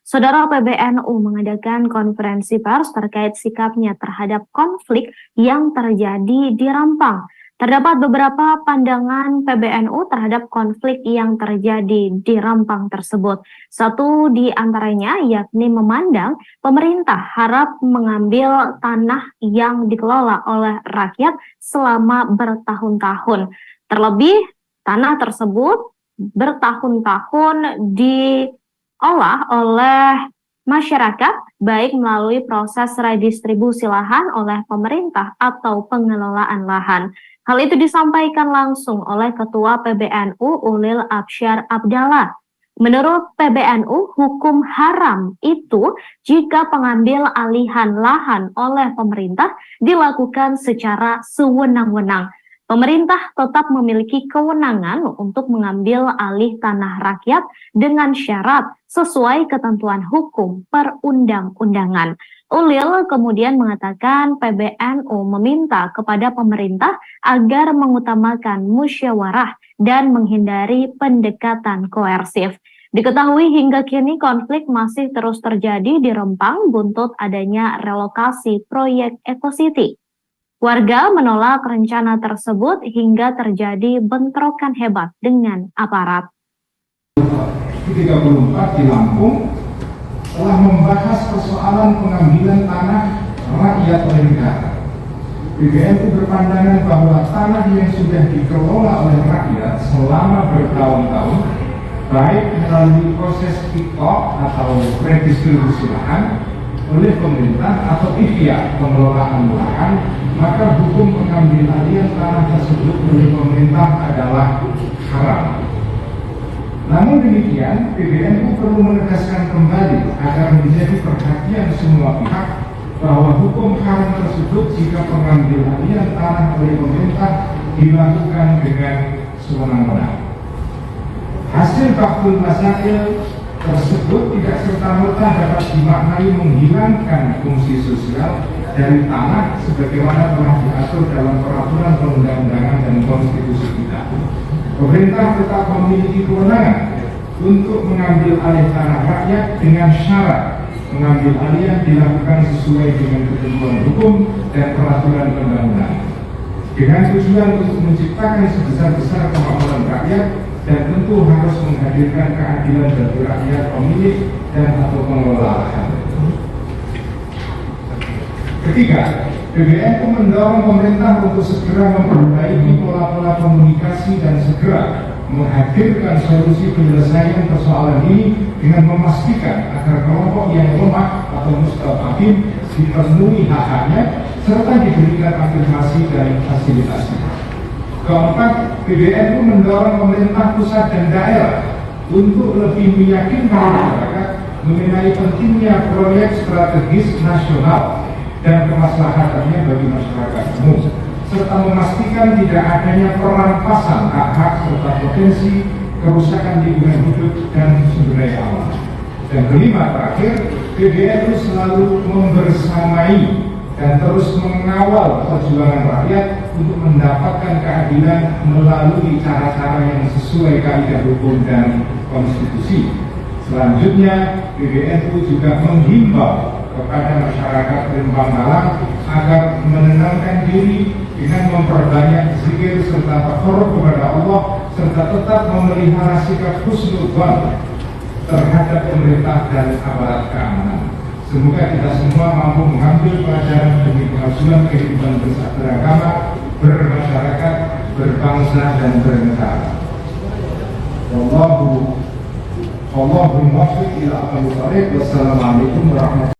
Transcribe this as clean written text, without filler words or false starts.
Saudara, PBNU mengadakan konferensi pers terkait sikapnya terhadap konflik yang terjadi di Rempang. Terdapat beberapa pandangan PBNU terhadap konflik yang terjadi di Rempang tersebut. Satu di antaranya yakni memandang pemerintah harap mengambil tanah yang dikelola oleh rakyat selama bertahun-tahun. Terlebih, tanah tersebut bertahun-tahun diolah oleh masyarakat, baik melalui proses redistribusi lahan oleh pemerintah atau pengelolaan lahan. Hal itu disampaikan langsung oleh Ketua PBNU Ulil Absyar Abdallah. Menurut PBNU, hukum haram itu jika pengambil alihan lahan oleh pemerintah dilakukan secara sewenang-wenang. Pemerintah tetap memiliki kewenangan untuk mengambil alih tanah rakyat dengan syarat sesuai ketentuan hukum perundang-undangan. Ulil kemudian mengatakan PBNU meminta kepada pemerintah agar mengutamakan musyawarah dan menghindari pendekatan koersif. Diketahui hingga kini konflik masih terus terjadi di Rempang buntut adanya relokasi proyek Eco City. Warga menolak rencana tersebut hingga terjadi bentrokan hebat dengan aparat. 34 di Lampung telah membahas persoalan pengambilan tanah rakyat oleh negara. PBNU berpandangan bahwa tanah yang sudah dikelola oleh rakyat selama bertahun-tahun, baik melalui proses kick-off atau redistribusi lahan oleh pemerintah atau pihak pengelolaan lahan, maka hukum pengambil alihan tanah tersebut oleh pemerintah adalah haram. Namun demikian, PBNU perlu menegaskan kembali agar menjadi perhatian semua pihak bahwa hukum haram tersebut jika pengambil alihan tanah oleh pemerintah dilakukan dengan sewenang-wenang. Hasil Bahthul Masail tersebut tidak serta-merta dapat dimaknai menghilangkan fungsi sosial dari tanah sebagaimana telah diatur dalam peraturan perundang-undangan dan konstitusi kita. Pemerintah tetap memiliki kewenangan untuk mengambil alih tanah rakyat dengan syarat mengambil alih dilakukan sesuai dengan ketentuan hukum dan peraturan perundang-undangan, dengan tujuan untuk menciptakan sebesar-besar kemakmuran rakyat dan tentu harus menghadirkan keadilan bagi rakyat pemilik dan atau pengelola lahan. Ketiga, PBNU mendorong pemerintah untuk segera memperbaiki pola-pola komunikasi dan segera menghadirkan solusi penyelesaian persoalan ini dengan memastikan agar kelompok yang lemah atau mustadafin dipenuhi hak-haknya serta diberikan afirmasi dan fasilitasi. Keempat, PBNU mendorong pemerintah pusat dan daerah untuk lebih meyakinkan masyarakat mengenai pentingnya proyek strategis nasional dan kemaslahatannya bagi masyarakat umum, serta memastikan tidak adanya perampasan hak-hak serta potensi kerusakan lingkungan hidup dan sumber daya alam. Dan kelima, terakhir, PBNU selalu membersamai dan terus mengawal perjuangan rakyat untuk mendapatkan keadilan melalui cara-cara yang sesuai kaidah hukum dan konstitusi. Selanjutnya, PBNU juga menghimbau kepada masyarakat Rempang Malang agar menenangkan diri dengan memperbanyak zikir serta takarrub kepada Allah serta tetap memelihara sikap husnudzon terhadap pemerintah dan aparat keamanan. Semoga kita semua mampu mengambil pelajaran demi kemajuan kehidupan beragama, bermasyarakat, berbangsa dan bernegara. Wallahu muwaffiq ila aqwamit thoriq. Wassalamualaikum warahmatullahi wabarakatuh.